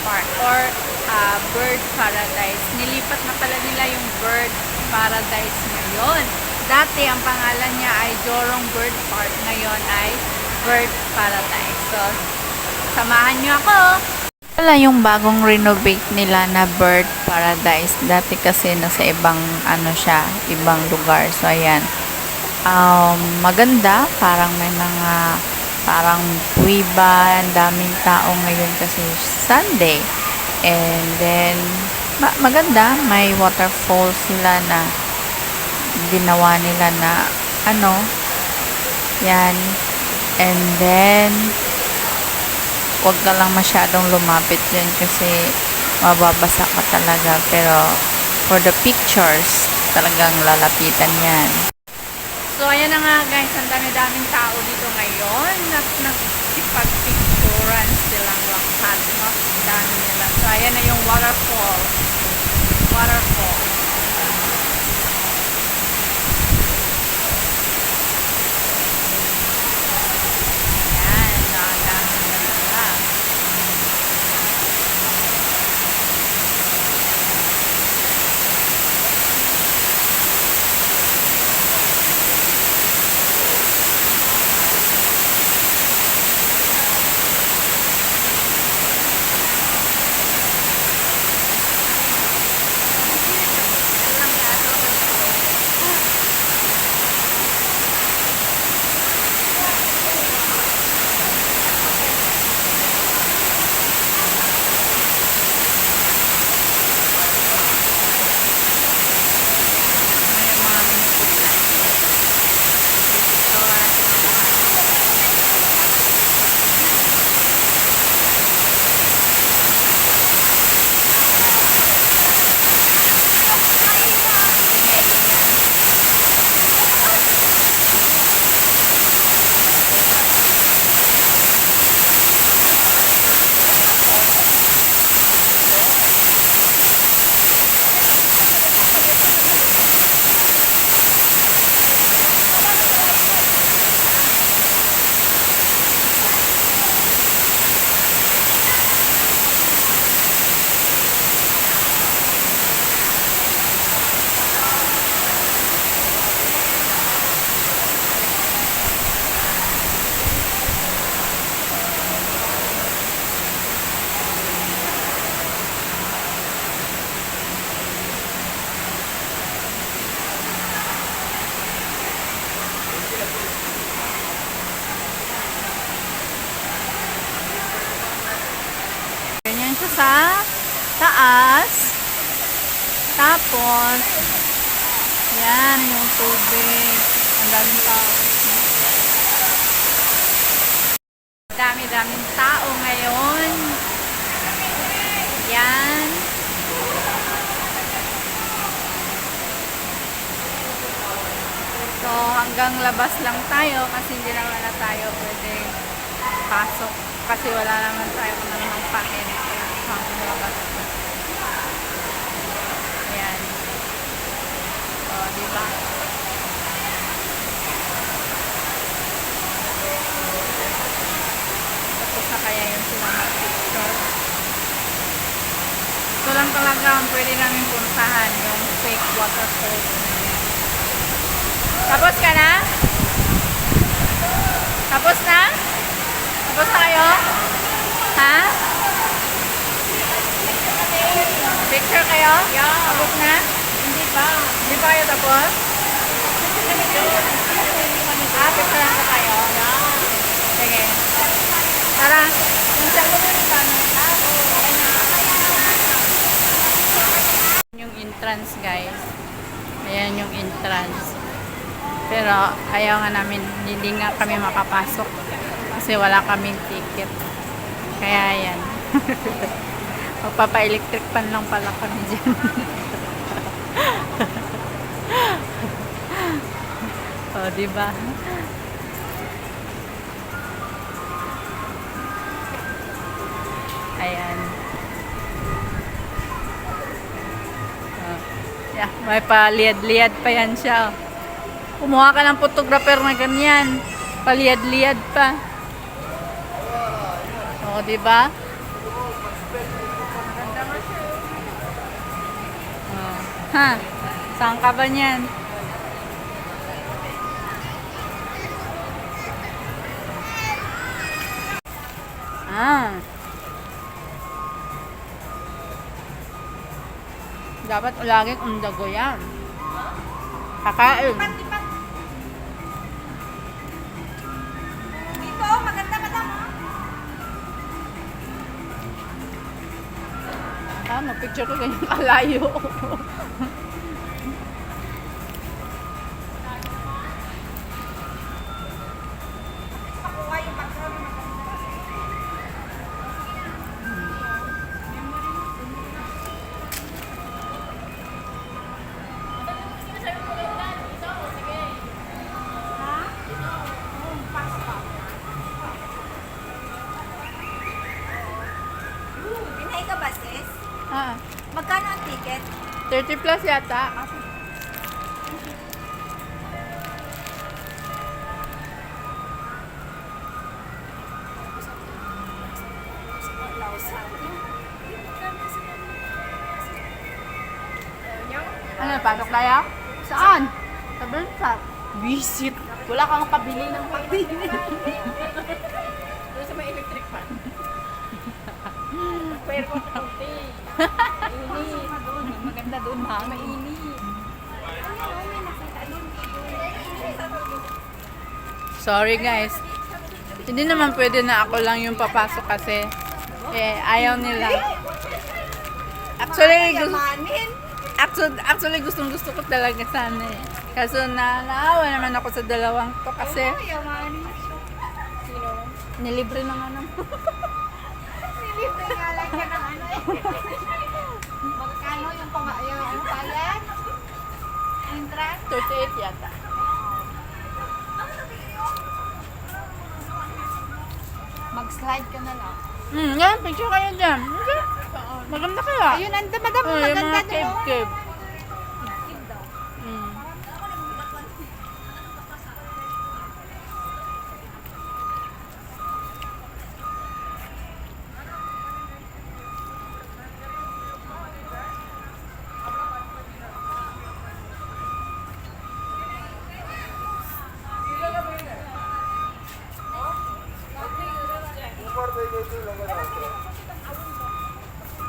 Park or Bird Paradise. Nilipat na pala nila yung Bird Paradise ngayon. Dati ang pangalan niya ay Jorong Bird Park. Ngayon ay Bird Paradise. So, samahan niyo ako! Wala yung bagong renovate nila na Bird Paradise. Dati kasi nasa ibang ibang lugar. So ayan. Maganda, parang may mga parang kuwiba, ang daming tao ngayon kasi Sunday. And then maganda, may waterfall sila na ginawa nila na yan. And then wag ka lang masyadong lumapit dyan kasi mababasa ka talaga. Pero for the pictures, talagang lalapitan yan. So, ayan na nga guys, ang dami-daming tao dito ngayon. Nagsipag-picturan silang lahat. No? Ang dami nila. So, ayan na yung waterfall. Waterfall. Ganyan siya sa taas. Tapos, yan yung tubig. Ang daming tao. Dami-daming tao ngayon. Yan. So, hanggang labas lang tayo kasi hindi naman na tayo pwede pasok. Kasi wala naman tayo kung namang pain. Hanggang labas. Ayan. So, diba? Tapos na kaya yung sila picture. Ito lang talaga ang pwede namin puntahan, yung fake waterfalls na yan. Tapos ka na? Tapos na? Tapos na kayo? Ha? Picture kayo? Yeah. Tapos na? Hindi pa. Hindi pa kayo tapos? Picture lang kayo? Yeah. Sige. Tara. Yung entrance guys. Ayan yung entrance. Pero ayaw nga namin, hindi nga kami makapasok kasi wala kaming ticket. Kaya ayan. Magpapa-electric pan lang pala kami dyan. O, diba? Ayan. Yeah, may paliad-liad pa yan siya. Kumuha ka ng photographer na ganyan. Paliad-liad pa. O, diba? Ha? Saan ka ba niyan? Ah. Dapat laging undago yan. Kakain. Dito, maganda madam. Ah, mag-picture ko ganyan kalayo. Pakuha yung background na maganda. Ha? Pasta. Pinay ka ba, sis? Ah, Magkano ang ticket? 30 plus yata. Ano, pasok tayo? Saan? Sa Bernsat. Visit. Wala kang pabili ng pabili. Doon sa may electric fan. Pero konti. Mainit. Maganda doon, ha? Mainit. Sorry guys. Hindi naman pwede na ako lang yung papasok kasi ayaw nila. Actually gustong gusto ko talaga sana eh. Kaso naawa naman ako sa dalawang to kasi Yamanin. Sino? nilibre na nga naman. Nilibre nga lang ka ng ano eh. Magkano yung pamayaw? Ang bayad? Entrance? 38 yata. Mag-slide ka na lang. Yan, picture kayo dyan. Okay. Maganda kaya. Ayun, anda madam, Yung maganda mga doon. cave-cave.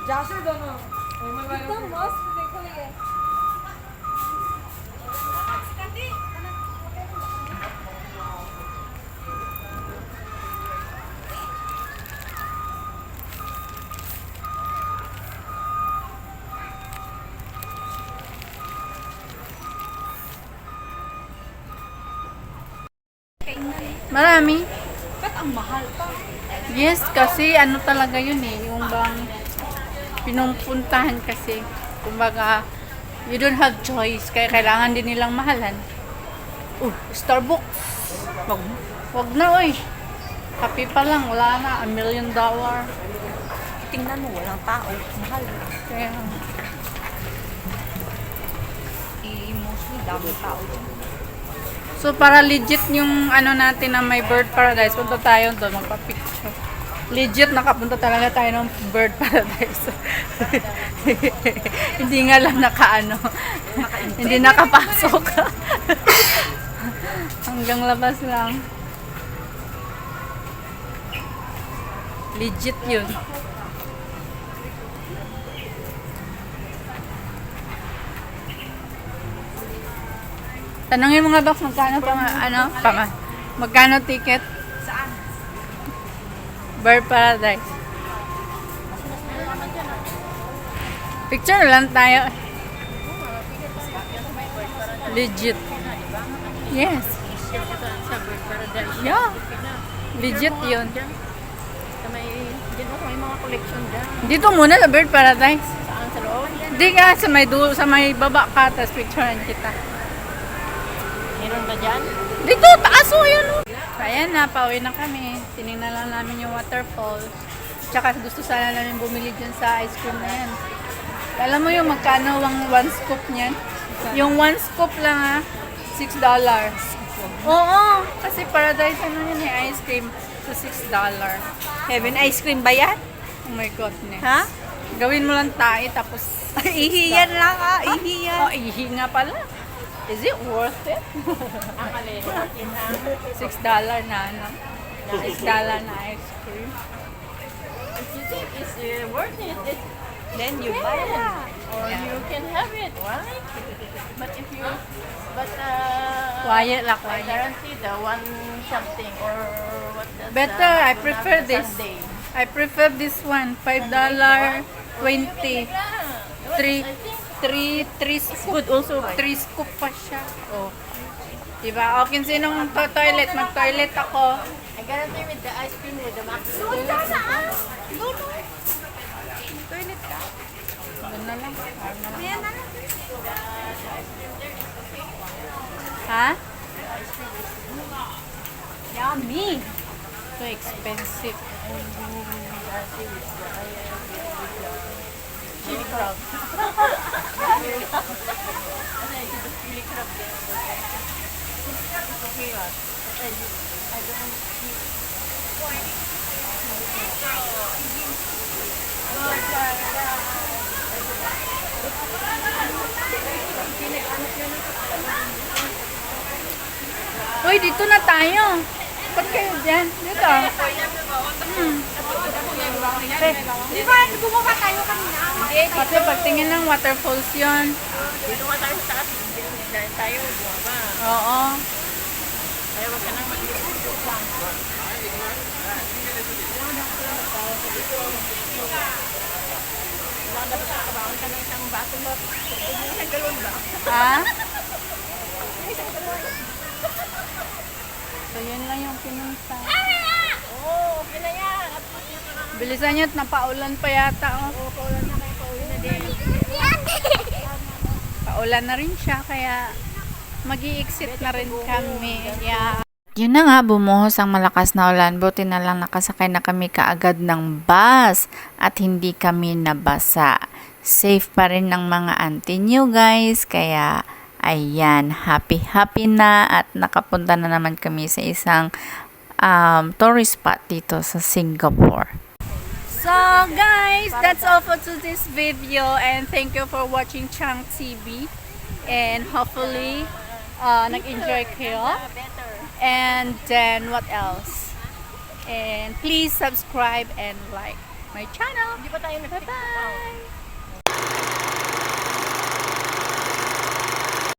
Joshua dono. Ito, mas. देखो ये. Marami. Ba't ang mahal pa? Yes, kasi ano talaga yun eh. Yung bang pinupuntahan kasi. Kumbaga, you don't have choice. Kaya kailangan din nilang mahalan. Starbucks. Wag na oy. Kape pa lang. Wala na. $1 million. Tingnan mo, walang tao. Mahal. Kaya, Mostly, daming tao dyan. so para legit yung ano natin na may bird paradise, punta tayo doon, magpa-picture. Legit nakapunta talaga tayo ng bird paradise. Hindi nga lang nakaano. Hindi nakapasok. Hanggang labas lang. Legit yun. Tanungin mo nga Box, magkano magkano ticket? Saan? Bird Paradise. Picture lang tayo. Legit. Yes. Sa Bird Paradise. Yeah. Legit yun. Sa may, dyan ako, may mga collection dyan. Dito muna sa Bird Paradise. Saan sa loob? Hindi ka sa may baba ka, tapos picturean kita. Meron ba dyan? Dito, taas o yan o. Ayan na, pauwi na kami. Tinignan lang namin yung waterfalls. Tsaka gusto sana namin bumili dyan sa ice cream na yan. Alam mo yung magkano ang one scoop niyan? Yung one scoop lang $6. Oo, kasi paradise ano yun eh, ice cream. So $6. Heaven ice cream ba yan? Oh my goodness. Ha? Gawin mo lang tayo tapos Ihi yan lang ihi yan. Oh, ihi nga pala. Is it worth it? Ang alin, in $6 na ano? $6 na ice cream. if you think it's worth it, Then you buy it. or you can have it, right? But if you, but Quiet lang, I quiet. guarantee the one something or what does Better, I prefer this. Sunday. I prefer this one. $5.20. Three scoop. Good also, right? 3 scoop pa siya. Oh. Diba? O, sinong toilet? Mag-toilet ako. I guarantee with the ice cream with the max. Toilet ka? Doon na lang. Ayan na lang. Ha? Yummy! So expensive. Chili crab. Chili crab. Okay, what? I don't eat. Uy, dito na tayo. Ba't kayo dyan? Dito. Di ba, bumaba tayo kanina? Kasi pagtingin ng waterfalls yun. Dito nga tayo sa taas. Dahil tayo, bumaba. Oo. Kaya wag ka nang mag-video lang. Wala dapat nakabaon ka ng isang baso ba? Isang galon ba? Ha? So, yun lang yung pinunta. Oo, okay na yan. Bilisan nyo at napaulan pa yata. Oh. Oo, paulan na kayo, pauwi na din. Paulan na rin siya, kaya mag-i-exit na rin kami. Yeah. Yun na nga, bumuhos ang malakas na ulan. Buti na lang nakasakay na kami kaagad ng bus at hindi kami nabasa. Safe pa rin ang mga auntie nyo guys. Kaya, ayan, happy na at nakapunta na naman kami sa isang tourist spot dito sa Singapore. So guys, that's all for today's video and thank you for watching Chang TV and hopefully nag-enjoy kayo. And then what else? And please subscribe and like my channel. Hindi pa tayo nag-TikTok. Bye!